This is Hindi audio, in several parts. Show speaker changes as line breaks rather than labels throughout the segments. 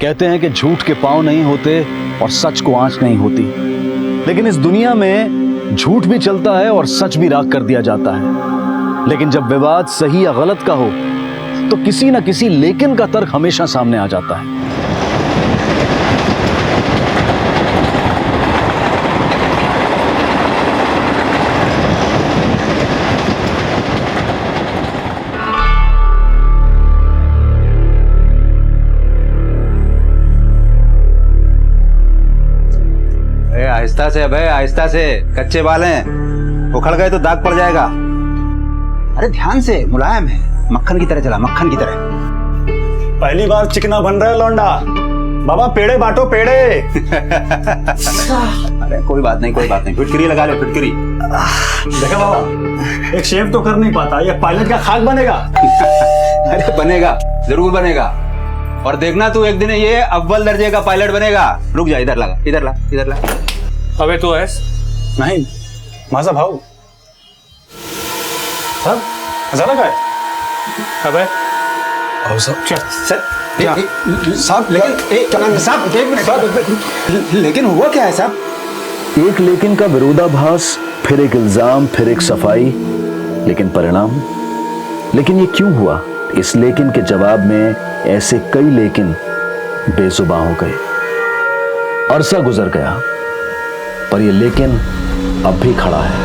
कहते हैं कि झूठ के पांव नहीं होते और सच को आंच नहीं होती, लेकिन इस दुनिया में झूठ भी चलता है और सच भी राख कर दिया जाता है। लेकिन जब विवाद सही या गलत का हो तो किसी ना किसी लेकिन का तर्क हमेशा सामने आ जाता है।
आहिस्ता से भाई, आहिस्ता से, कच्चे बाल हैं, उखड़ गए तो दाग पड़ जाएगा। अरे ध्यान से, मुलायम है, मक्खन की तरह चला, मक्खन की तरह।
पहली बार चिकना बन रहा है लौंडा। बाबा पेड़े बांटो, पेड़े।
अरे कोई बात नहीं, कोई बात नहीं, फिटकरी लगा ले, फिटकरी।
देखा बाबा, एक शेफ तो कर नहीं पाता, ये पायलट का खाक बनेगा।
अरे बनेगा, जरूर बनेगा। और देखना तू, एक दिन ये अव्वल दर्जे का पायलट बनेगा। रुक जा, इधर लगा, इधर ला, इधर ला।
अबे तू ऐस
नहीं, माझा भाऊ साहब जरा काय
अबे
भाऊ साहब
चल
साहब, लेकिन साहब एक मिनट, लेकिन हुआ क्या है साहब?
एक लेकिन का विरोधाभास, फिर एक इल्जाम, फिर एक सफाई, लेकिन परिणाम। लेकिन ये क्यों हुआ? इस लेकिन के जवाब में ऐसे कई लेकिन बेजुबान हो गए। अरसा गुजर गया पर ये लेकिन अब भी खड़ा है।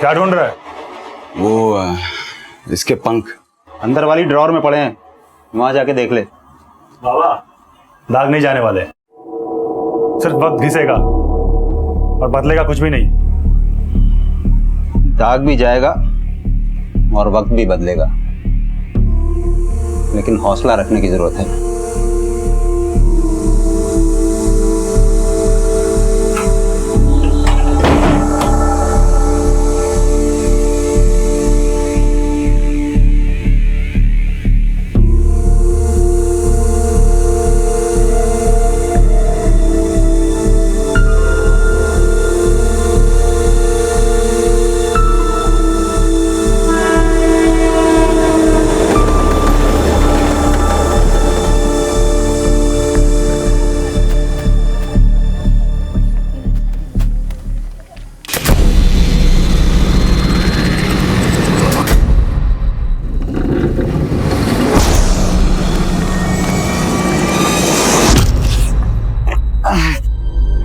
क्या ढूंढ रहा है?
वो इसके पंख अंदर वाली ड्रॉर में पड़े हैं, वहां जाके देख ले।
बाबा दाग नहीं जाने वाले, सिर्फ वक्त घिसेगा और बदलेगा कुछ भी नहीं।
दाग भी जाएगा और वक्त भी बदलेगा, लेकिन हौसला रखने की जरूरत है।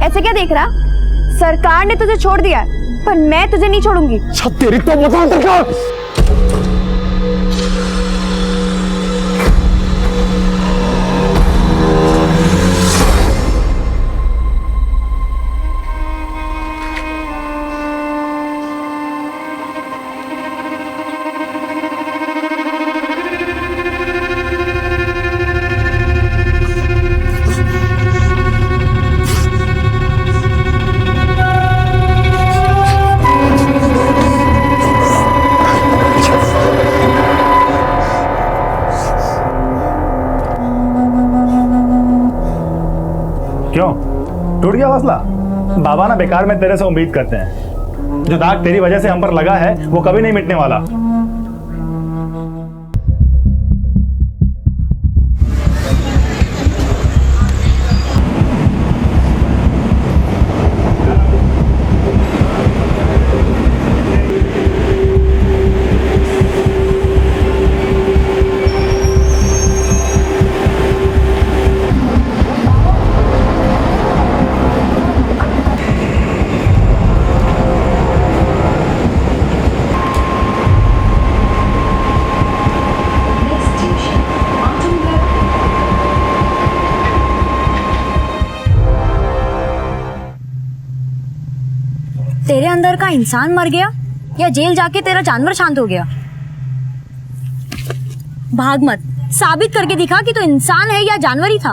ऐसे क्या देख रहा? सरकार ने तुझे छोड़ दिया पर मैं तुझे नहीं छोड़ूंगी।
तेरी तो बता सरकार। क्यों टूट गया हौसला? बाबा ना बेकार में तेरे से उम्मीद करते हैं। जो दाग तेरी वजह से हम पर लगा है वो कभी नहीं मिटने वाला।
तेरे अंदर का इंसान मर गया या जेल जाके तेरा जानवर शांत हो गया? भाग मत, साबित करके दिखा कि तू इंसान है या जानवर ही था।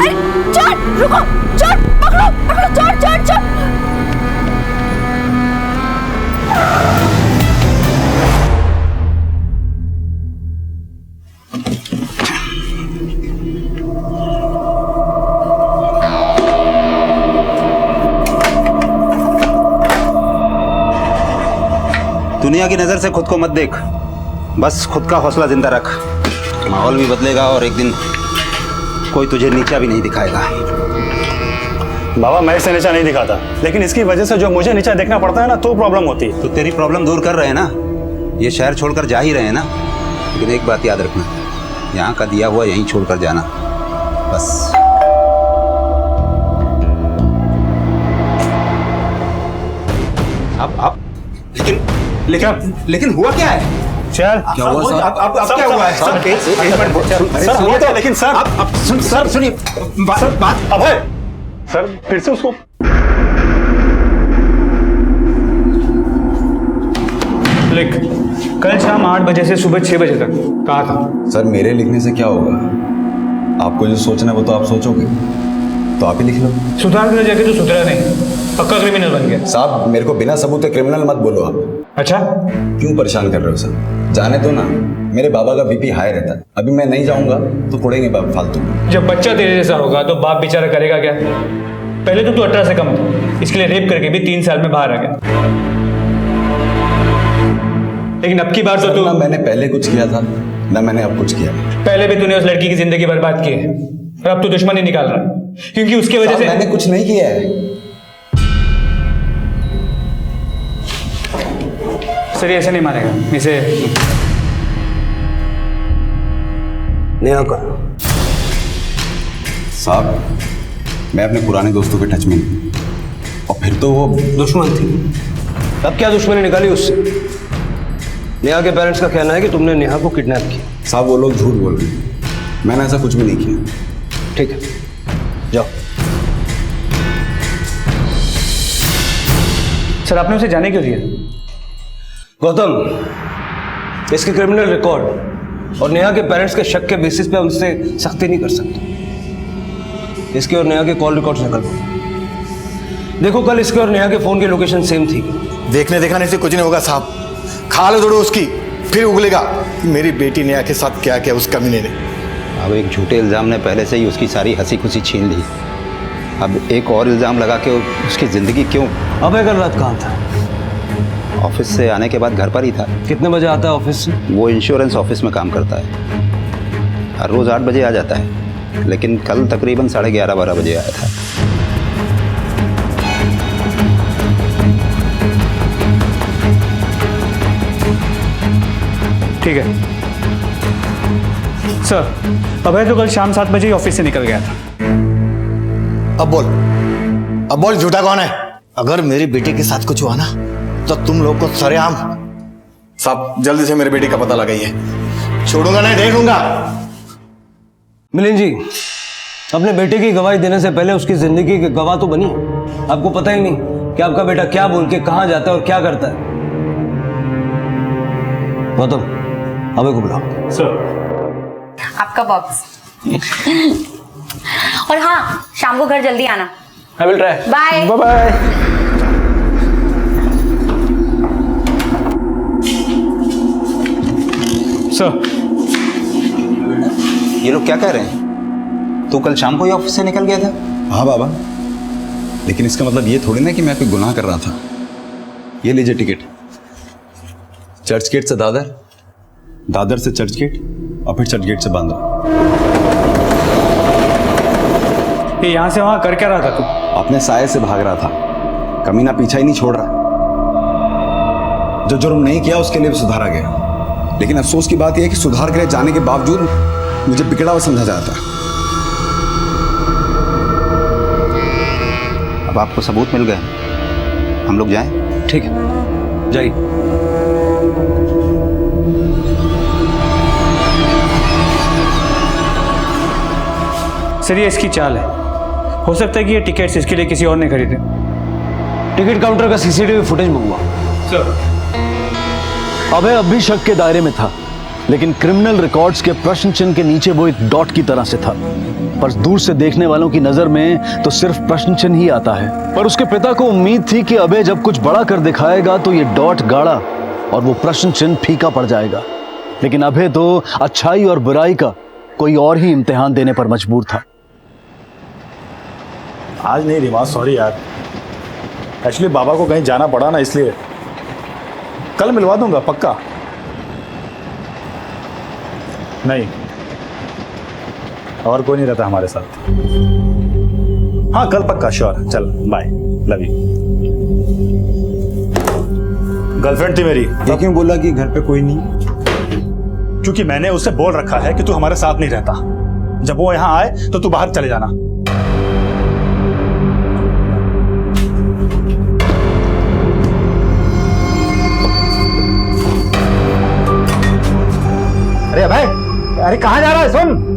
अरे चोर, रुको, चोर, पकड़ो, पकड़ो, चोर, चोर, चोर।
दुनिया की नजर से खुद को मत देख, बस खुद का हौसला जिंदा रख। माहौल भी बदलेगा और एक दिन कोई तुझे नीचा भी नहीं दिखाएगा।
बाबा मैं इसे नीचा नहीं दिखाता, लेकिन इसकी वजह से जो मुझे नीचा देखना पड़ता है ना, तो प्रॉब्लम होती है।
तो तेरी प्रॉब्लम दूर कर रहे हैं ना, ये शहर छोड़कर जा ही रहे हैं ना। लेकिन एक बात याद रखना, यहाँ का दिया हुआ यहीं छोड़कर जाना, बस। अब लेकिन हुआ क्या है?
चल
क्या हुआ सर? अब क्या हुआ है?
सर हुआ तो, लेकिन सर
अब सर सुनिए बात।
अभय सर फिर से उसको
लिख, कल शाम 8 बजे से सुबह 6 बजे तक कहा था।
सर मेरे लिखने से क्या होगा? आपको जो सोचना है वो तो आप सोचोगे, तो आप ही लिख लो।
सुधार करने जाके तो सुधरा नहीं, पक्का क्रिमिनल बन गया।
साहब मेरे को बिना सबूत के क्रिमिनल मत बोलो आप।
अच्छा,
क्यों परेशान कर रहे हो सर? जाने दो ना, मेरे बाबा का बीपी हाई रहता है। अभी मैं नहीं जाऊंगा तो पड़ेंगे बाप फालतू में।
जब बच्चा तेरे जैसा होगा तो बाप बेचारा करेगा क्या? पहले तो तू 18 से कम था, इसके लिए रेप करके भी 3 साल में बाहर आ गया। लेकिन अब की बार तो तू,
ना मैंने पहले कुछ किया था ना मैंने अब कुछ किया।
पहले भी तूने उस लड़की की जिंदगी बर्बाद की है और अब तू दुश्मनी निकाल रहा है, क्योंकि उसकी वजह से।
मैंने कुछ नहीं किया है
सर, ये ऐसे नहीं मानेगा इसे।
नेहा का
साहब मैं अपने पुराने दोस्तों के टच में नहीं, और फिर तो वो
दुश्मन थी। अब क्या दुश्मनी निकाली उससे? नेहा के पेरेंट्स का कहना है कि तुमने नेहा को किडनैप किया।
साहब वो लोग झूठ बोल रहे हैं, मैंने ऐसा कुछ भी नहीं किया।
ठीक है, जाओ।
सर आपने उसे जाने क्यों दिया?
गौतम, इसके क्रिमिनल रिकॉर्ड और नेहा के पेरेंट्स के शक के बेसिस पे उनसे सख्ती नहीं कर सकते। इसके और नेहा के कॉल रिकॉर्ड्स निकलवाओ। देखो कल इसके और नेहा के फोन की लोकेशन सेम थी।
देखने दिखाने से कुछ नहीं होगा साहब, खाल दौड़ो उसकी, फिर उगलेगा कि मेरी बेटी नेहा के साथ क्या किया उस कमीने ने।
अब एक झूठे इल्ज़ाम ने पहले से ही उसकी सारी हंसी खुशी छीन ली, अब एक और इल्ज़ाम लगा के उसकी ज़िंदगी क्यों?
अबे कल रात कहाँ था?
ऑफिस से आने के बाद घर पर ही था।
कितने बजे आता है ऑफिस से?
वो इंश्योरेंस ऑफिस में काम करता है, हर रोज़ 8 बजे आ जाता है, लेकिन कल तकरीबन 11:30-12 बजे आया था।
ठीक है सर, अभय तो कल शाम 7 बजे ही ऑफिस से निकल गया था।
अब बोल झूठा कौन है? अगर मेरी बेटी के साथ कुछ हुआ ना तो तुम लोग को सरेआम। साहब जल्दी से मेरी बेटी का पता लगाइए, छोड़ूंगा नहीं, देख लूंगा।
मिलिंद जी, अपने बेटे की गवाही देने से पहले उसकी जिंदगी के गवाह तो बनी। आपको पता ही नहीं कि आपका बेटा क्या बोल के कहां जाता है और क्या करता है। गौतम, अबे को बुलाओ।
सर
आपका बॉक्स। और हाँ, शाम को घर जल्दी आना।
I will try.
Bye
bye. Sir
ये लोग क्या कह रहे हैं? तू कल शाम को ही ऑफिस से निकल गया था?
हाँ बाबा, लेकिन इसका मतलब ये थोड़ी ना कि मैं कोई गुनाह कर रहा था। ये लीजिए टिकट, चर्च गेट से दादर, दादर से चर्च गेट और फिर चर्च गेट से बांद्रा।
ये यहाँ से वहाँ कर क्या रहा था तू?
अपने साये से भाग रहा था, कमीना पीछा ही नहीं छोड़ रहा। जो जुर्म नहीं किया उसके लिए भी सुधारा गया, लेकिन अफसोस की बात यह है कि सुधार के लिए जाने के बावजूद मुझे बिगड़ा हुआ समझा जाता है।
अब आपको सबूत मिल गए, हम लोग जाएं?
ठीक है, जाइए।
सर ये इसकी चाल है, हो सकता है कि ये टिकट्स इसके लिए किसी और ने खरीदे।
टिकट काउंटर का सीसीटीवी फुटेज मंगवा।
सर
अबे अब भी शक के दायरे में था, लेकिन क्रिमिनल रिकॉर्ड्स के प्रश्न चिन्ह के नीचे वो एक डॉट की तरह से था। पर दूर से देखने वालों की नजर में तो सिर्फ प्रश्न चिन्ह ही आता है। पर उसके पिता को उम्मीद थी कि अबे जब कुछ बड़ा कर दिखाएगा तो ये डॉट गाढ़ा और वो प्रश्न चिन्ह फीका पड़ जाएगा। लेकिन अबे तो अच्छाई और बुराई का कोई और ही इम्तिहान देने पर मजबूर था।
आज नहीं रिवाज, सॉरी यार, एक्चुअली बाबा को कहीं जाना पड़ा ना, इसलिए। कल मिलवा दूंगा पक्का। नहीं, और कोई नहीं रहता हमारे साथ। हाँ कल पक्का, श्योर। चल बाय, लव यू। गर्लफ्रेंड थी मेरी।
ये क्यों बोला कि घर पे कोई नहीं?
क्योंकि मैंने उससे बोल रखा है कि तू हमारे साथ नहीं रहता। जब वो यहां आए तो तू बाहर चले जाना।
अरे भाई, अरे कहाँ जा रहा है? सुन,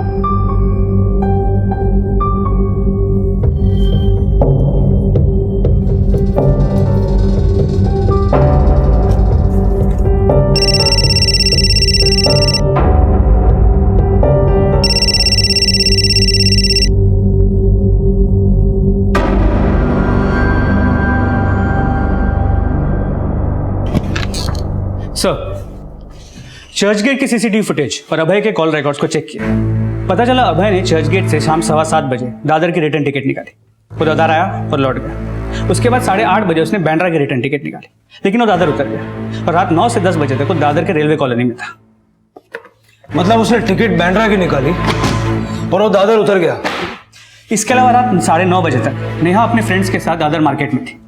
सर, चर्च गेट की सीसीटीवी फुटेज और अभय के कॉल रिकॉर्ड्स को चेक किया। पता चला अभय ने चर्च गेट से शाम 7:15 बजे दादर की रिटर्न टिकट निकाली। वो दादर आया और लौट गया। उसके बाद 8:30 बजे उसने बांद्रा की रिटर्न टिकट निकाली, लेकिन वो दादर उतर गया और रात 9 से 10 बजे तक वो दादर के रेलवे कॉलोनी में था।
मतलब उसने टिकट बांद्रा की निकाली और वो दादर उतर गया।
इसके अलावा रात 9:30 बजे तक नेहा अपने फ्रेंड्स के साथ दादर मार्केट में थी।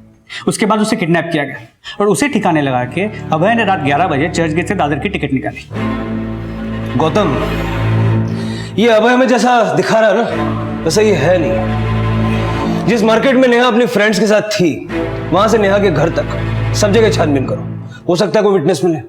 उसके बाद उसे किडनैप किया गया और उसे ठिकाने लगा के अभय ने रात 11 बजे चर्च गेट से दादर की टिकट निकाली।
गौतम, ये अभय में जैसा दिखा रहा है ना, वैसा ये है नहीं। जिस मार्केट में नेहा अपने फ्रेंड्स के साथ थी, वहां से नेहा के घर तक सब जगह छानबीन करो, हो सकता है कोई विटनेस मिले।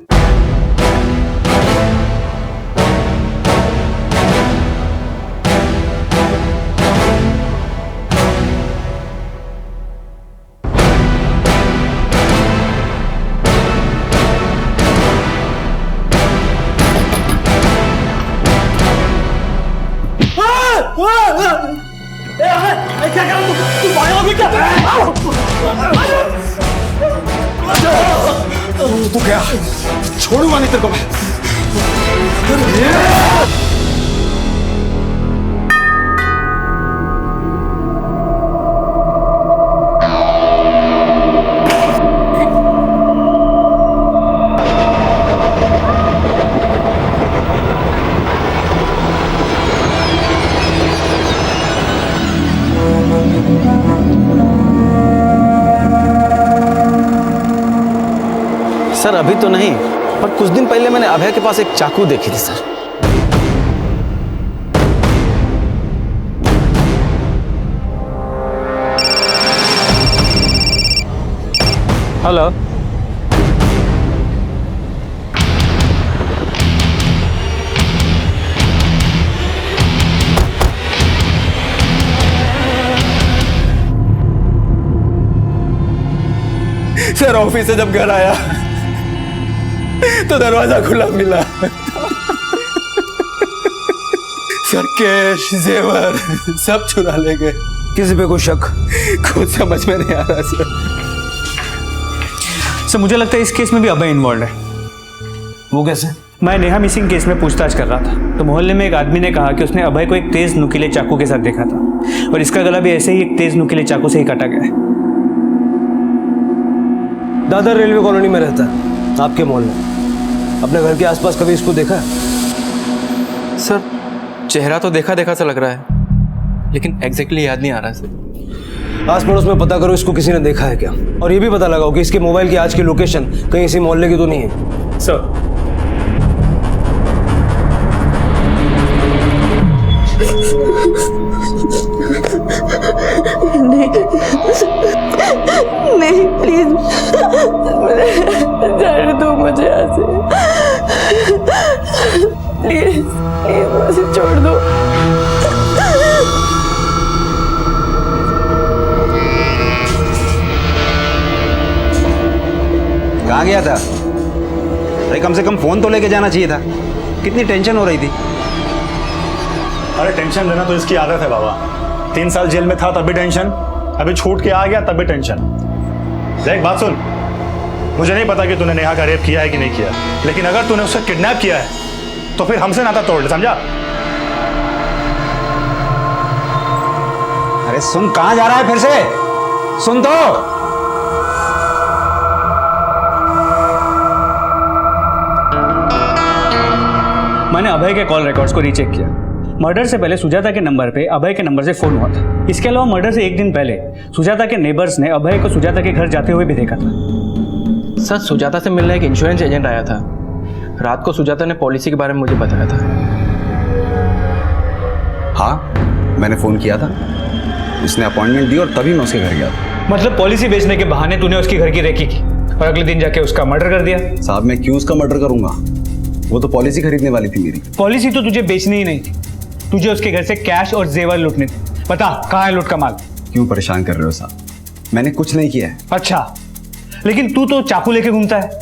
तू क्या? छोड़ूंगा नहीं तेरे को मैं।
सर अभी तो नहीं, पर कुछ दिन पहले मैंने अभय के पास एक चाकू देखी थी सर। हेलो,
सर ऑफिस से जब घर आया तो दरवाजा खुला मिला। सर कैश जेवर सब चुरा ले गए। किसी पे कोई शक? कुछ समझ में नहीं आ रहा
सर मुझे लगता है इस केस में भी अभय इन्वॉल्व है।
वो कैसे?
मैं नेहा मिसिंग केस में पूछताछ कर रहा था तो मोहल्ले में एक आदमी ने कहा कि उसने अभय को एक तेज नुकीले चाकू के साथ देखा था और इसका गला भी ऐसे ही एक तेज नुकीले चाकू से ही काटा गया है।
दादर रेलवे कॉलोनी में रहता है, आपके मोहल्ले। अपने घर के आसपास कभी इसको देखा है?
सर चेहरा तो देखा देखा सा लग रहा है, लेकिन एग्जैक्टली याद नहीं आ रहा सर।
आस पड़ोस में पता करो इसको किसी ने देखा है क्या, और ये भी पता लगाओ कि इसके मोबाइल की आज की लोकेशन कहीं इसी मोहल्ले की तो नहीं है।
सर
नहीं प्लीज जाने दो मुझे यहाँ से। प्लीज प्लीज मुझे छोड़ दो।
कहाँ गया था? अरे कम से कम फोन तो लेके जाना चाहिए था। कितनी टेंशन हो रही थी।
अरे टेंशन लेना तो इसकी आदत है बाबा। 3 साल जेल में था तब भी टेंशन, अभी छूट के आ गया तब भी टेंशन। देख बात सुन, मुझे नहीं पता कि तूने नेहा का रेप किया है कि नहीं किया, लेकिन अगर तूने उससे किडनैप किया है तो फिर हमसे नाता तोड़ ले, समझा?
अरे सुन, कहाँ जा रहा है फिर से? सुन तो।
मैंने अभय के कॉल रिकॉर्ड्स को रीचेक किया। मर्डर से पहले सुजाता के नंबर पे अभय के नंबर से फोन हुआ था। इसके अलावा मर्डर से एक दिन पहले सुजाता के नेबर्स ने अभय को सुजाता के घर जाते हुए भी देखा था।
सर सुजाता से मिलने एक इंश्योरेंस एजेंट आया था। रात को सुजाता ने पॉलिसी के बारे में मुझे बताया था।
हाँ, मैंने फोन किया था, उसने अपॉइंटमेंट दी और तभी मैं उसके घर गया था।
मतलब पॉलिसी बेचने के बहाने तूने उसके घर की रेकी की और अगले दिन जाके उसका मर्डर कर दिया।
साहब मैं क्यों उसका मर्डर करूंगा? वो तो पॉलिसी खरीदने वाली थी मेरी।
पॉलिसी तो तुझे बेचनी ही नहीं थी, तुझे उसके घर से कैश और जेवर लूटने थे। बता कहाँ है लूट का माल?
क्यों परेशान कर रहे हो साहब? मैंने कुछ नहीं किया है।
अच्छा, लेकिन तू तो चाकू लेके घूमता है।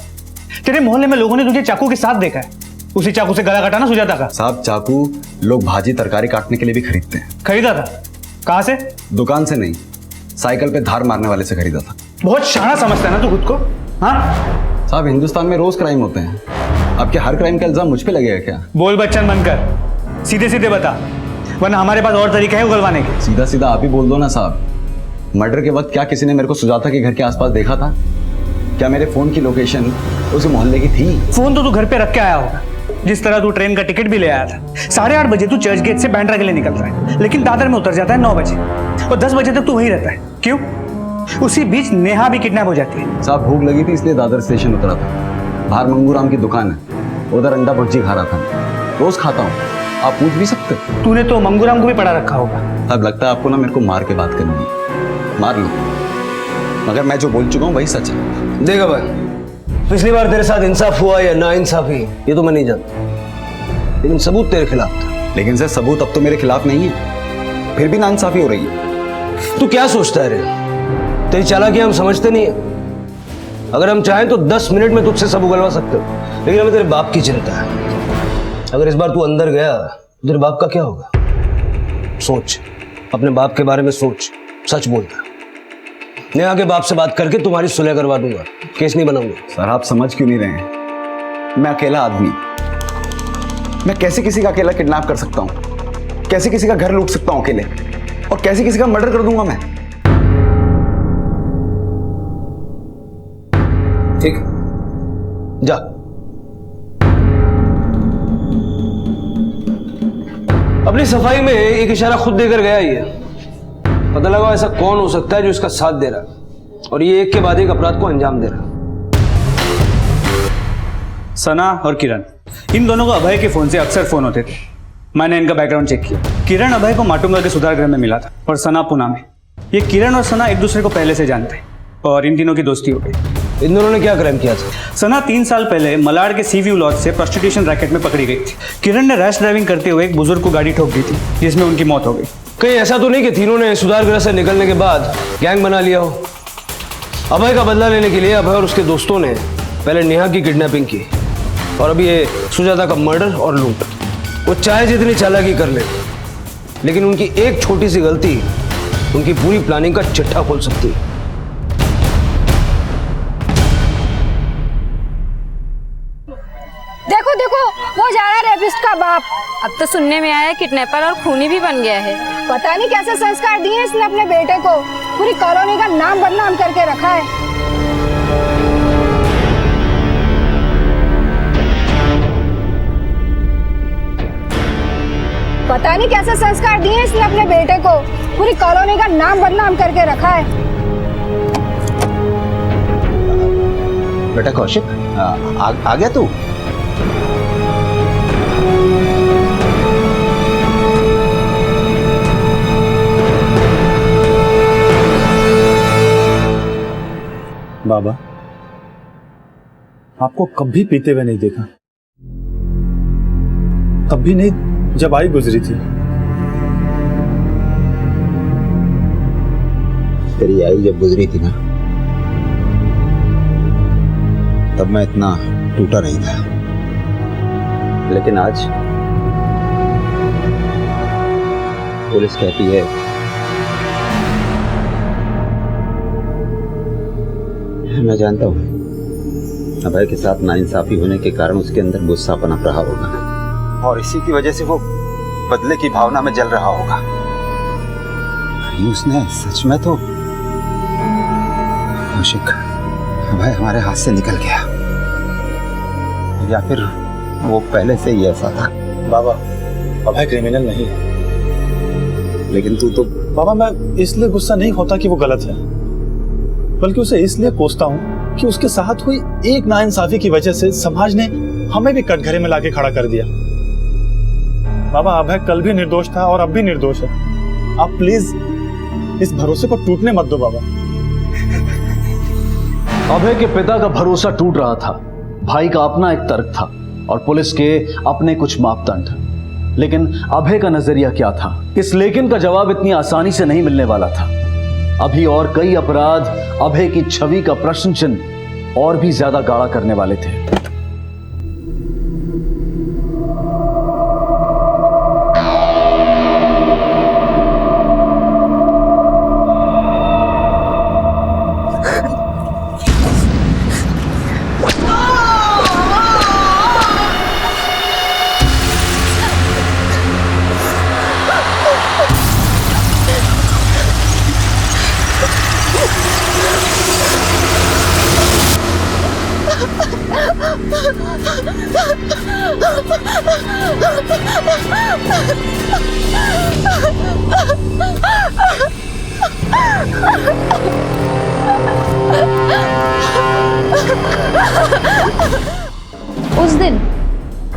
तेरे मोहल्ले में लोगों ने तुझे चाकू के साथ देखा है। उसी चाकू से गला काटा ना सुजाता का?
साहब चाकू लोग भाजी तरकारी काटने के लिए भी खरीदते हैं।
खरीदा था? कहाँ से?
दुकान से नहीं, साइकिल पे धार मारने वाले से खरीदा था।
बहुत शाना समझता है ना तू खुद को? हाँ
साहब, हिंदुस्तान में रोज क्राइम होते हैं, आपके हर क्राइम का इल्जाम मुझ पे लगेगा क्या?
बोल बच्चन बनकर, सीधे सीधे बता, वरना हमारे पास और तरीके हैं उगलवाने के।
सीधा सीधा आप ही बोल दो ना साहब। मर्डर के वक्त क्या किसी ने मेरे को सुजाता के घर के आसपास देखा था? क्या मेरे फोन की लोकेशन उस मोहल्ले की थी?
फोन तो तू घर पे रख के आया होगा, जिस तरह तू ट्रेन का टिकट भी ले आया था। 8:30 बजे तू चर्च गेट से बांद्रा के लिए निकल रहा है, लेकिन दादर में उतर जाता है 9 बजे और 10 बजे तक तू वहीं रहता है। क्यों? उसी बीच नेहा भी किडनैप हो जाती है।
साहब भूख लगी थी इसलिए दादर स्टेशन उतरा था। बाहर मंगूराम की दुकान है, उधर अंडा भुर्जी खा रहा था। रोज खाता हूँ, आप पूछ भी सकते हो।
तूने तो मंगूराम को भी पढ़ा रखा होगा।
अब लगता है आपको ना मेरे को मार के बात करनी है। मार लो, मगर मैं जो बोल चुका हूँ वही सच है।
देखा भाई, पिछली बार तेरे साथ इंसाफ हुआ या ना इंसाफी ये तो मैं नहीं जानता, लेकिन सबूत तेरे खिलाफ था।
लेकिन सर सबूत अब तो मेरे खिलाफ नहीं है, फिर भी नाइंसाफी हो रही है।
तू क्या सोचता है रे? तेरी चालाकी हम समझते नहीं है। अगर हम चाहें तो 10 मिनट में तुझसे सब उगलवा सकते हो, लेकिन हमें तेरे बाप की चिंता है। अगर इस बार तू अंदर गया तो तेरे बाप का क्या होगा? सोच, अपने बाप के बारे में सोच, सच बोलना। नेहा के बाप से बात करके तुम्हारी सुलह करवा दूंगा, केस नहीं बनाऊंगा।
सर आप समझ क्यों नहीं रहे हैं? मैं अकेला आदमी, मैं कैसे किसी का अकेला किडनैप कर सकता हूं? कैसे किसी का घर लूट सकता हूं अकेले? और कैसे किसी का मर्डर कर दूंगा मैं?
ठीक, जा। अपनी सफाई में एक इशारा खुद देकर गया ये। पता लगा ऐसा कौन हो सकता है जो इसका साथ दे रहा है और ये एक के बाद एक अपराध को अंजाम दे रहा है।
सना और किरण, इन दोनों को अभय के फोन से अक्सर फोन होते थे। मैंने इनका बैकग्राउंड चेक किया। किरण अभय को माटुंगा के सुधार गृह में मिला था और सना पुणे में। ये किरण और सना एक दूसरे को पहले से जानते हैं और इन तीनों की दोस्ती हो गई।
इन दोनों ने क्या क्राइम किया था?
सना 3 साल पहले मलाड के सी व्यू लॉज से प्रोस्टिट्यूशन रैकेट में पकड़ी गई थी। किरण ने रैश ड्राइविंग करते हुए एक बुजुर्ग को गाड़ी ठोक दी थी, जिसमें उनकी मौत हो गई।
कहीं ऐसा तो नहीं कि तीनों ने सुधार गृह से निकलने के बाद गैंग बना लिया हो? अभय का बदला लेने के लिए अभय और उसके दोस्तों ने पहले नेहा की किडनैपिंग की और अभी ये सुजाता का मर्डर और लूट। वो चाहे जितनी चालाकी कर ले, लेकिन उनकी एक छोटी सी गलती उनकी पूरी प्लानिंग का चिट्ठा खोल सकती है।
देखो देखो, वो जा रहा है रेपिस्ट का बाप।
अब तो सुनने में आया है किडनैपर और खूनी भी बन गया है।
पता नहीं कैसे संस्कार दिए इसने अपने बेटे को। पूरी कॉलोनी का नाम बदनाम करके रखा है। पता नहीं कैसे संस्कार दिए इसने अपने बेटे को। पूरी कॉलोनी का नाम बदनाम करके रखा है।
बेटा कौशिक, आ गया तू?
बाबा, आपको कभी पीते हुए नहीं देखा, तब भी नहीं जब आई गुजरी थी।
तेरी आई जब गुजरी थी ना, तब मैं इतना टूटा नहीं था, लेकिन आज पुलिस कहती है मैं जानता हूँ अभय के साथ नाइंसाफी होने के कारण उसके अंदर गुस्सा पनप रहा होगा और इसी की वजह से वो बदले की भावना में जल रहा होगा। उसने सच में तो कौशिक, अभय हमारे हाथ से निकल गया, या फिर वो पहले से ही ऐसा था।
बाबा अभय क्रिमिनल नहीं है।
लेकिन तू तो
बाबा मैं इसलिए गुस्सा नहीं होता कि वो गलत है, बल्कि उसे इसलिए कोसता हूँ कि उसके साथ हुई एक नाइंसाफी की वजह से समाज ने हमें भी कटघरे में लाके खड़ा कर दिया। बाबा अभय कल भी निर्दोष था और अब भी निर्दोष है। आप प्लीज इस भरोसे को टूटने मत दो बाबा।
अभय के पिता का भरोसा टूट रहा था, भाई का अपना एक तर्क था और पुलिस के अपने कुछ मापदंड। लेकिन अभय का नजरिया क्या था, इस लेकिन का जवाब इतनी आसानी से नहीं मिलने वाला था। अभी और कई अपराध अभय की छवि का प्रश्न चिन्ह और भी ज्यादा गाढ़ा करने वाले थे।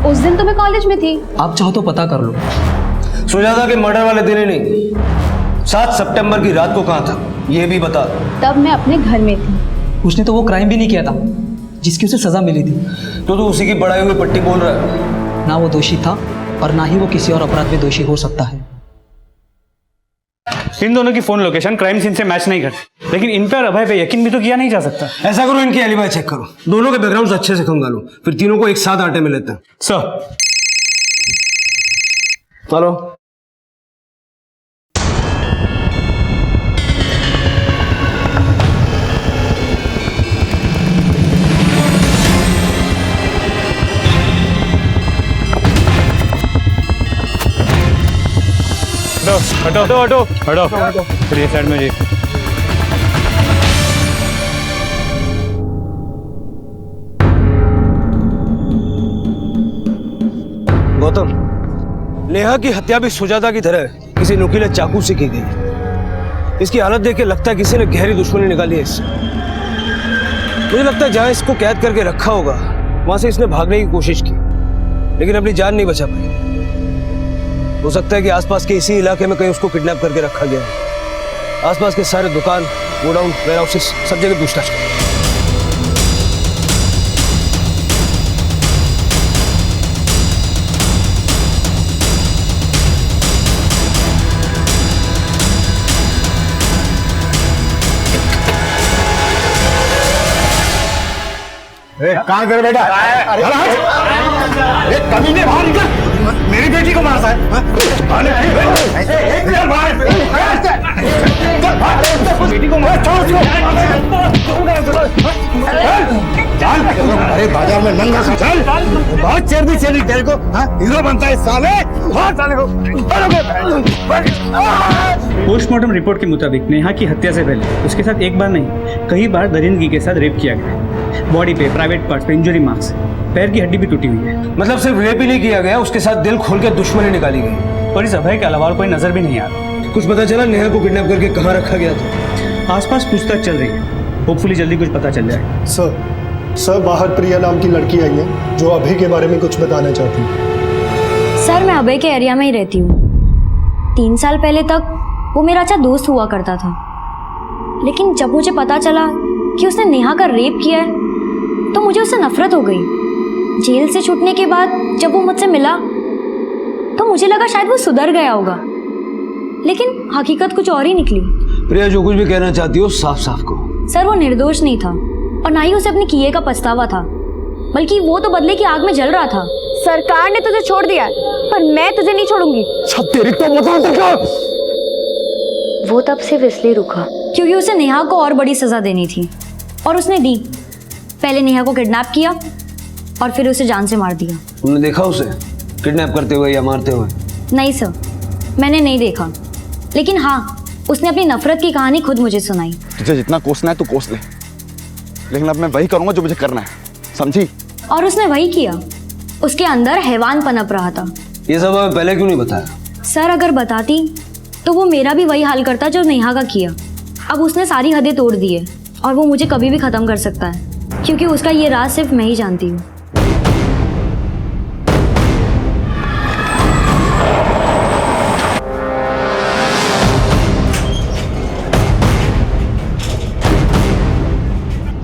उस दिन तो मैं कॉलेज में थी।
आप चाहो तो पता कर लो। सुजाता के मर्डर वाले दिन ही नहीं, 7 सितंबर की रात को कहाँ था ये भी बता।
तब मैं अपने घर में थी।
उसने तो वो क्राइम भी नहीं किया था जिसकी उसे सजा मिली थी।
तो तू उसी की बढ़ाई हुई पट्टी बोल रहा है।
ना वो दोषी था और ना ही वो किसी और अपराध में दोषी हो सकता है। इन दोनों की फोन लोकेशन क्राइम सीन से मैच नहीं करती, लेकिन इन पर अभय पे यकीन भी तो किया नहीं जा सकता।
ऐसा करो, इनकी एलिबाई चेक करो, दोनों के बैकग्राउंड अच्छे से खंगालो, फिर तीनों को एक साथ आटे में लेते हैं।
सर
चलो।
हटो हटो हटो हटो हटो फिर ये साइड में जी।
गौतम, नेहा की हत्या भी सुजाता की तरह किसी नुकीले चाकू से की गई। इसकी हालत देख के लगता है किसी ने गहरी दुश्मनी निकाली है इससे। मुझे लगता है जहां इसको कैद करके रखा होगा वहां से इसने भागने की कोशिश की, लेकिन अपनी जान नहीं बचा पाई। हो सकता है कि आसपास के इसी इलाके में कहीं उसको किडनैप करके रखा गया है। आसपास के सारे दुकान, गोडाउन, वेयरहाउसेस सब जगह पूछताछ करें।
कहाँ कर बेटा? अरे कमीने बाहर निकल, मेरी बेटी को मारता है। बेटी को मार, अरे बाजार में नंगा चल, बहुत चेरनी चेरनी तेरे को हीरो बनता है साले।
पोस्टमार्टम रिपोर्ट के मुताबिक नेहा की हत्या से पहले उसके साथ एक बार नहीं कई बार दरिंदगी के साथ रेप किया गया। बॉडी पे, प्राइवेट पार्ट्स पे इंजरी मार्क्स, पैर की हड्डी भी टूटी हुई है।
मतलब सिर्फ रेप ही नहीं किया गया, उसके साथ दिल खोल के दुश्मनी निकाली गई।
और इस अभय के अलावा और कोई नजर भी नहीं आ रहा।
कुछ पता चला नेहा को किडनैप करके कहाँ रखा गया था?
आसपास पूछताछ चल रही है, होपफुली जल्दी कुछ पता चल जाए।
सर बाहर प्रिया नाम की लड़की आई है जो अभय के बारे में कुछ बताना चाहती है।
सर मैं अभय के एरिया में ही रहती हूँ। 3 साल पहले तक वो मेरा अच्छा दोस्त हुआ करता था, लेकिन जब मुझे पता चला कि उसने नेहा का रेप किया है तो मुझे उससे नफरत हो गई। जेल से छूटने के बाद जब वो मुझसे मिला तो मुझे लगा शायद वो सुधर गया होगा, लेकिन हकीकत कुछ और ही निकली।
प्रिया जो कुछ भी कहना चाहती हो साफ साफ कहो।
सर वो निर्दोष नहीं था और ना ही उसे अपने किए का पछतावा था, बल्कि वो तो बदले की आग में जल रहा था।
सरकार ने तुझे छोड़ दिया पर मैं तुझे नहीं छोड़ूंगी।
वो तब सिर्फ इसलिए रुका क्योंकि उसे नेहा को और बड़ी सजा देनी थी, और उसने दी। पहले नेहा को किडनैप किया और फिर उसे जान से मार दिया।
तुमने देखा उसे किडनैप करते हुए या मारते हुए?
नहीं सर, मैंने नहीं देखा, लेकिन हाँ उसने अपनी नफरत की कहानी खुद मुझे सुनाई।
तुझे जितना कोसना है तू कोस ले, लेकिन अब मैं वही करूंगा जो मुझे करना है, समझी?
और उसने वही किया। उसके अंदर हैवान पनप रहा था
ये सब हमें पहले क्यों नहीं बताया?
सर अगर बताती तो वो मेरा भी वही हाल करता जो नेहा का किया। अब उसने सारी हदें तोड़ दी है और वो मुझे कभी भी ख़त्म कर सकता है, क्योंकि उसका ये राज सिर्फ मैं ही जानती हूँ।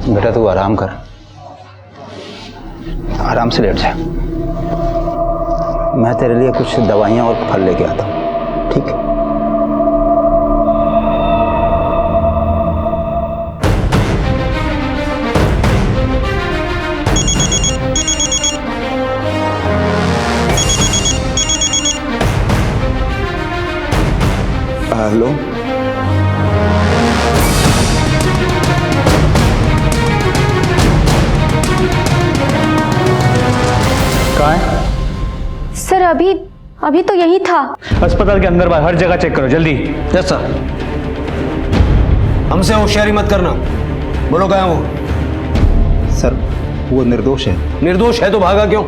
बेटा तू आराम कर, आराम से लेट जा। मैं तेरे लिए कुछ दवाइयाँ और फल लेके आता हूँ, ठीक है?
हेलो,
कहाँ है?
सर अभी तो यही था।
अस्पताल के अंदर बाहर हर जगह चेक करो जल्दी।
Yes sir. हमसे होशियारी मत करना। बोलो कहाँ है वो?
सर वो निर्दोष है।
निर्दोष है तो भागा क्यों?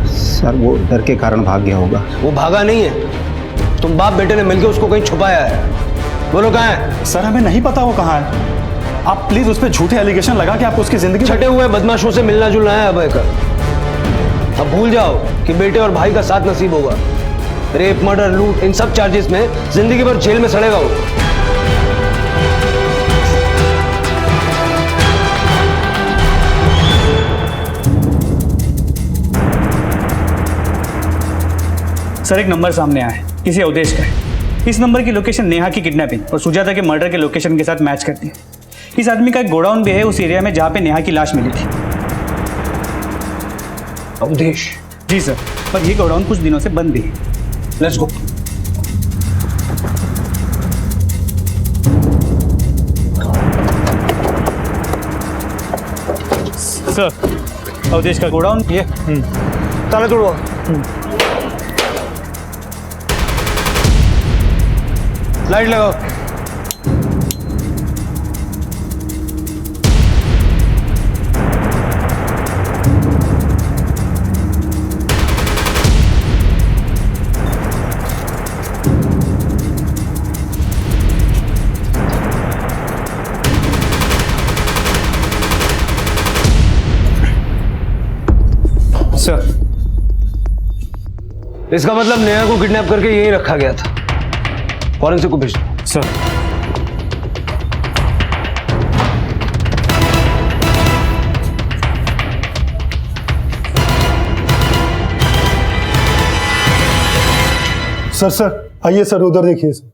सर वो डर के कारण भाग गया होगा।
वो भागा नहीं है, तुम बाप बेटे ने मिलकर उसको कहीं छुपाया है। बोलो कहाँ है?
सर हमें नहीं पता वो कहाँ है। आप प्लीज उस पर झूठे एलिगेशन लगा के आप उसकी जिंदगी
छटे हुए बदमाशों से मिलना जुलना है अभय का। अब भूल जाओ कि बेटे और भाई का साथ नसीब होगा। रेप, मर्डर, लूट, इन सब चार्जेस में जिंदगी भर जेल में सड़ेगा वो।
सर एक नंबर सामने आया है, किसी अवधेश का है। इस नंबर की लोकेशन नेहा की किडनैपिंग और सुजाता के मर्डर के लोकेशन के साथ मैच करती है। इस आदमी का एक गोडाउन भी है उस एरिया में जहां पे नेहा की लाश मिली थी।
अवधेश?
जी सर, पर ये गोडाउन कुछ दिनों से बंद भी है।
Let's go.
सर अवधेश का गोडाउन ये
ताला तोड़ो। लाइट लगाओ।
सर
इसका मतलब नेहा को किडनैप करके यहीं रखा गया था। फॉरेंसिक को भेज दो।
सर
सर आइए सर, उधर देखिए सर।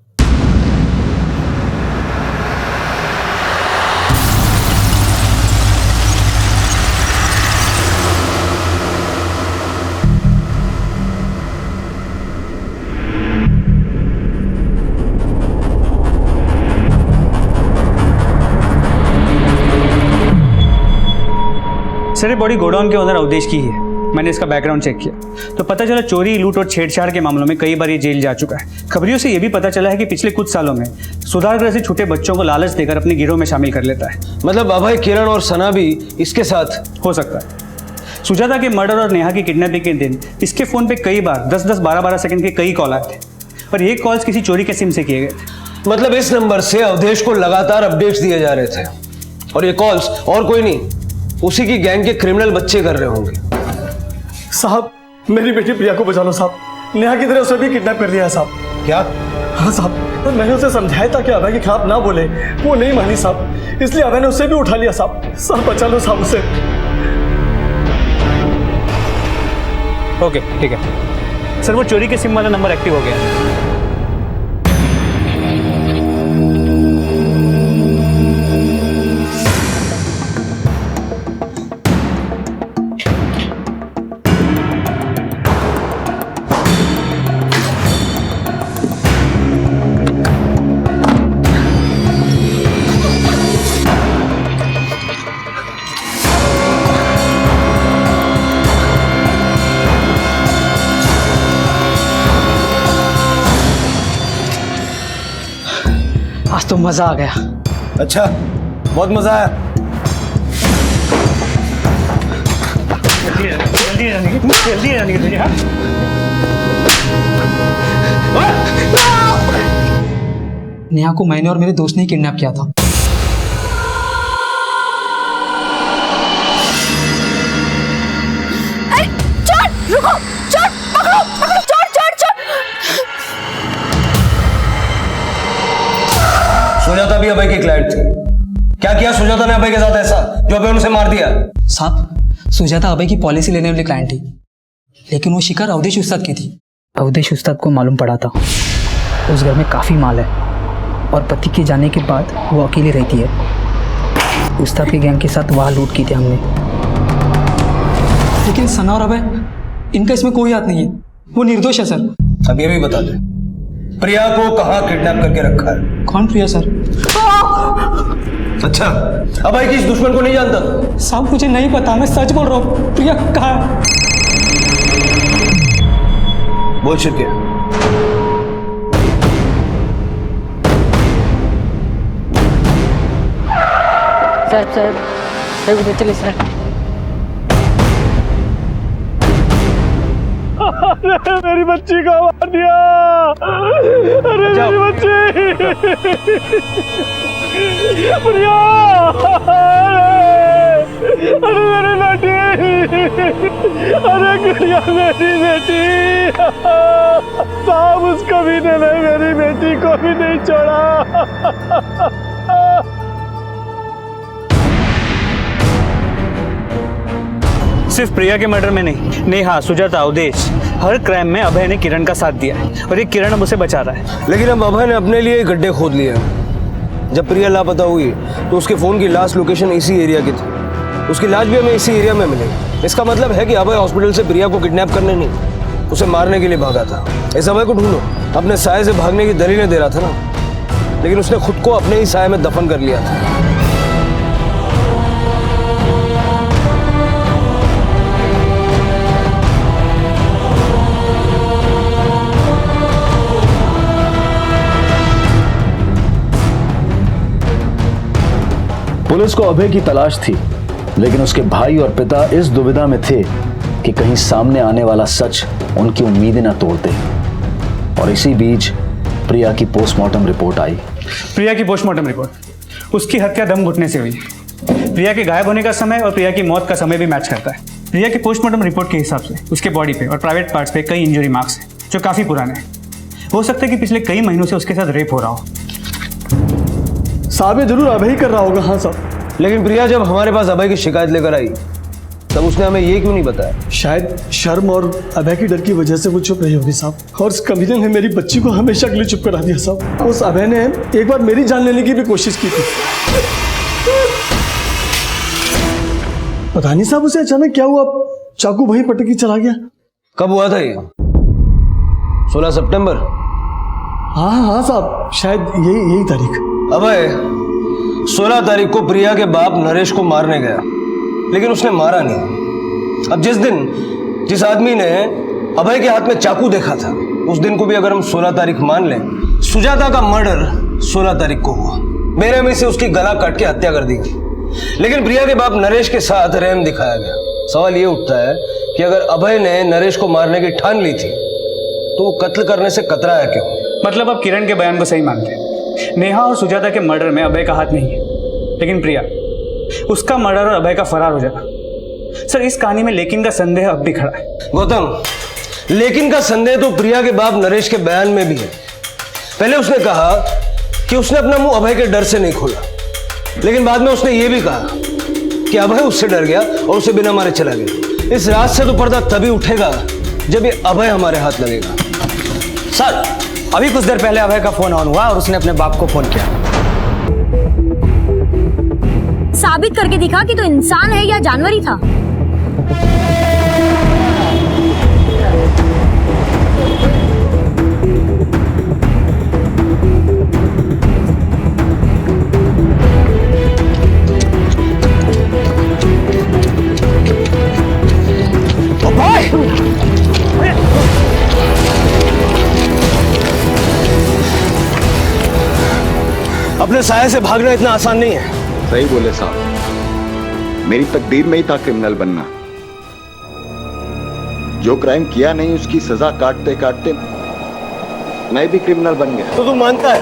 सर ये बॉडी गोडाउन के ओनर अवधेश की ही है। मैंने इसका बैकग्राउंड चेक किया तो पता चला चोरी, लूट और छेड़छाड़ के मामलों में कई बार ये जेल जा चुका है। खबरियों से ये भी पता चला है कि पिछले कुछ सालों में सुधार गृह से छूटे बच्चों को लालच देकर अपने गिरोह में शामिल कर लेता है।
मतलब अभय, किरण और सना भी इसके साथ
हो सकता है। सुजाता के मर्डर और नेहा की किडनैपिंग के दिन इसके फोन पे कई बार 10-10, 12-12 सेकंड के कई कॉल आए थे, पर ये कॉल्स किसी चोरी के सिम से किए गए थे।
मतलब इस नंबर से अवधेश को लगातार अपडेट्स दिए जा रहे थे और ये कॉल्स और कोई नहीं, उसी की गैंग के क्रिमिनल बच्चे कर रहे होंगे।
साहब मेरी बेटी प्रिया को बचा लो साहब, नेहा की तरह उसे भी किडनैप कर दिया है साहब।
क्या?
हाँ साहब, तो मैंने उसे समझाया था कि अभय के खिलाफ ना बोले, वो नहीं मानी साहब, इसलिए अभय ने उसे भी उठा लिया साहब। साहब बचा लो साहब उसे।
ओके ठीक है सर, वो चोरी के सिम वाला नंबर एक्टिव हो गया है।
आज तो मजा आ गया।
अच्छा, बहुत मजा आया।
जल्दी जल्दी
नेहा को मैंने और मेरे दोस्त ने किडनैप किया था।
अरे चोर, रुको, चोर, पकड़ो, पकड़ो, चोर, चोर, चोर।
सुजाता भी अभय की क्लाइंट थी। क्या किया सुजाता ने अभय के साथ ऐसा जो अभय उसे मार दिया?
साहब, सुजाता अभय की पॉलिसी लेने वाली क्लाइंट थी, लेकिन वो शिकार अवधेश उस्ताद की थी। अवधेश उस्ताद को मालूम पड़ा था उस घर में काफी माल है और पति के जाने के बाद वो अकेली रहती है। उस्ताद के गैंग के साथ वहाँ लूट की थी हमने। लेकिन सना और अभय, इनका इसमें कोई हाथ नहीं है, वो निर्दोष है सर।
अब ये भी बता दे, प्रिया को कहाँ किडनैप करके रखा है?
कौन प्रिया सर?
अच्छा, अभय की इस दुश्मन को नहीं जानता?
साहब मुझे नहीं पता, मैं सच बोल रहा हूँ। प्रिया कहाँ है?
बोल शिरके।
साहब चलिए सर।
अरे मेरी बच्ची को मार दिया। अरे मेरी बच्ची प्रिया, अरे मेरी बेटी, अरे प्रिया मेरी बेटी। साहब उस कमीने ने मेरी बेटी को भी नहीं छोड़ा।
सिर्फ प्रिया के मर्डर में नहीं, नेहा, सुजाता, अवधेश, हर क्राइम में अभय ने किरण का साथ दिया है और ये किरण अब उसे बचा रहा है।
लेकिन अब अभय ने अपने लिए गड्ढे खोद लिए। जब प्रिया लापता हुई तो उसके फोन की लास्ट लोकेशन इसी एरिया की थी। उसकी लाश भी हमें इसी एरिया में मिली। इसका मतलब है कि अभय हॉस्पिटल से प्रिया को किडनैप करने नहीं, उसे मारने के लिए भागा था। इस अभय को ढूंढो। अपने साये से भागने की दलीलें दे रहा था ना, लेकिन उसने खुद को अपने ही साये में दफन कर लिया था।
पुलिस को अभय की तलाश थी, लेकिन उसके भाई और पिता इस दुविधा में थे कि कहीं सामने आने वाला सच उनकी उम्मीदें न तोड़ दे। और इसी बीच प्रिया की पोस्टमार्टम रिपोर्ट आई।
प्रिया की पोस्टमार्टम रिपोर्ट, उसकी हत्या दम घुटने से हुई। प्रिया के गायब होने का समय और प्रिया की मौत का समय भी मैच करता है। प्रिया की पोस्टमार्टम रिपोर्ट के हिसाब से उसके बॉडी पे और प्राइवेट पार्ट्स पे कई इंजरी मार्क्स हैं जो काफी पुराने हैं। हो सकता है कि पिछले कई महीनों से उसके साथ रेप हो रहा हो।
साहब ये जरूर अभय ही कर रहा होगा। हाँ साहब,
लेकिन प्रिया जब हमारे पास अभय की शिकायत लेकर आई तब उसने हमें ये क्यों नहीं बताया?
शायद शर्म और अभय की डर की वजह से वो चुप रही होगी साहब। और उस कमीने ने मेरी बच्ची को हमेशा के लिए चुप करा दिया साहब। उस अभय ने एक बार मेरी जान लेने की भी कोशिश की थी। पता नहीं साहब उसे अचानक क्या हुआ, चाकू वहीं पटक के चला गया।
कब हुआ था ये? 16 सितंबर?
हाँ साहब, शायद यही तारीख।
अभय 16 तारीख को प्रिया के बाप नरेश को मारने गया, लेकिन उसने मारा नहीं। अब जिस आदमी ने अभय के हाथ में चाकू देखा था, उस दिन को भी अगर हम 16 तारीख मान लें, सुजाता का मर्डर 16 तारीख को हुआ। बेरहमी से उसकी गला काट के हत्या कर दी गई, लेकिन प्रिया के बाप नरेश के साथ रहम दिखाया गया। सवाल ये उठता है कि अगर अभय ने नरेश को मारने की ठान ली थी तो वो कत्ल करने से कतराया क्यों?
मतलब आप किरण के बयान को सही मानते हैं। नेहा और सुजाता के मर्डर में अभय का हाथ नहीं है, लेकिन प्रिया, उसका मर्डर और अभय का फरार हो जाना। सर इस कहानी में लेकिन का संदेह अब भी खड़ा है।
गौतम, लेकिन का संदेह तो प्रिया के बाप नरेश के बयान में भी है। पहले उसने कहा कि उसने अपना मुंह अभय के डर से नहीं खोला, लेकिन बाद में उसने ये भी कहा कि अभय उससे डर गया और उसे बिना मारे चला गया। इस रात से तो पर्दा तभी उठेगा जब ये अभय हमारे हाथ लगेगा।
सर अभी कुछ देर पहले अभय का फोन ऑन हुआ और उसने अपने बाप को फोन किया।
साबित करके दिखा कि तो इंसान है या जानवर ही था।
अपने साये से भागना इतना आसान नहीं है।
सही बोले साहब, मेरी तकदीर में ही था क्रिमिनल बनना। जो क्राइम किया नहीं उसकी सजा काटते काटते
मैं भी क्रिमिनल बन गया।
तो तू मानता है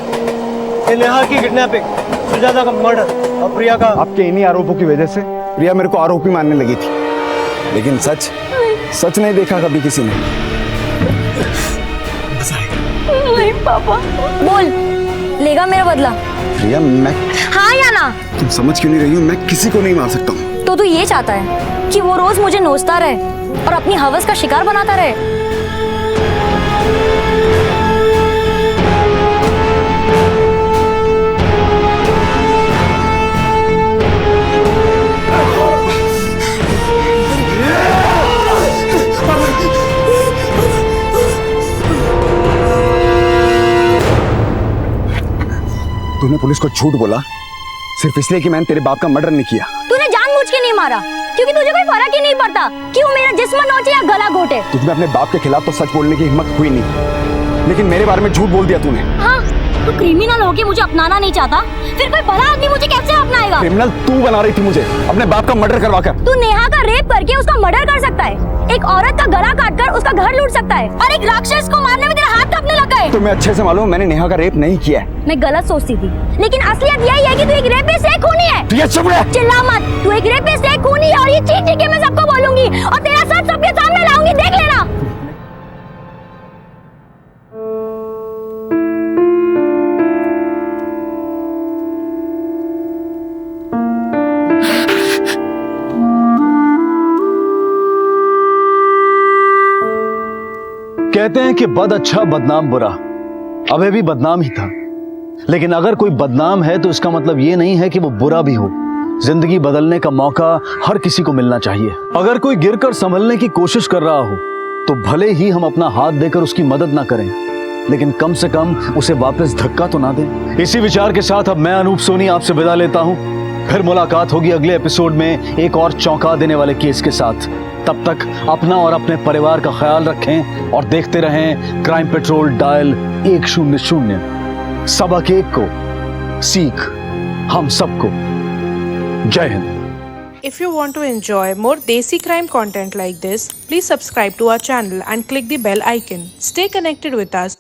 कि नेहा की किडनैपिंग, सुजाता का मर्डर और प्रिया का?
आपके इन्हीं आरोपों की वजह से प्रिया मेरे को आरोपी मानने लगी थी, लेकिन सच नहीं देखा कभी किसी ने।
नहीं पापा। बोल, लेगा मेरा बदला?
प्रिया, मैं
हाँ या ना?
तुम समझ क्यों नहीं रही हो? मैं किसी को नहीं मार सकता हूँ।
तो तू ये चाहता है कि वो रोज मुझे नोचता रहे और अपनी हवस का शिकार बनाता रहे?
तूने पुलिस को झूठ बोला सिर्फ इसलिए कि मैंने तेरे बाप का मर्डर नहीं किया।
तूने जानबूझ के नहीं मारा क्योंकि तुझे कोई फर्क ही नहीं पड़ता कि वो मेरा जिस्म नोचे या गला घोटे।
तुझमें अपने बाप के खिलाफ तो सच बोलने की हिम्मत हुई नहीं, लेकिन मेरे बारे में झूठ बोल दिया तूने।
हाँ, तू क्रिमिनल होके मुझे अपनाना नहीं चाहता, फिर कोई भला आदमी मुझे कैसे अपनाएगा?
क्रिमिनल तू बना रही थी मुझे अपने बाप का मर्डर करवाकर।
तू नेहा का रेप करके उसका मर्डर कर सकता है, एक औरत का गला काटकर उसका घर लूट सकता है, और एक राक्षस को मारने में तेरा हाथ कांपने लगा है।
तुम्हें अच्छे से मालूम मैंने नेहा का रेप नहीं किया है।
मैं गलत सोचती थी, लेकिन असलियत यही है कि तू एक रेपिस्ट है, खूनी है।
प्रिया चुप रह।
चिल्ला मत, तू एक रेपिस्ट है, खूनी है, और ये चीख के मैं सबको बोलूंगी और तेरा सच सबके सामने लाऊंगी, देख लेना।
कहते हैं कि बद अच्छा बदनाम बुरा, अभय भी बदनाम ही था। लेकिन अगर कोई बदनाम है तो इसका मतलब ये नहीं है कि वो बुरा भी हो। जिंदगी बदलने का मौका हर किसी को मिलना चाहिए। अगर कोई गिरकर संभलने की कोशिश कर रहा हो तो भले ही हम अपना हाथ देकर उसकी मदद ना करें, लेकिन कम से कम उसे वापस धक्का तो ना दें। इसी विचार के साथ अब मैं अनूप सोनी आपसे विदा लेता हूं। फिर मुलाकात होगी अगले एपिसोड में एक और चौंका देने वाले केस के साथ। तब तक अपना और अपने परिवार का ख्याल रखें और देखते रहें क्राइम पेट्रोल डायल 100। सबक एक को सीख हम सबको। जय Hind.
If you want to enjoy more Desi crime content like this, please subscribe to our channel and click the bell icon. Stay connected with us.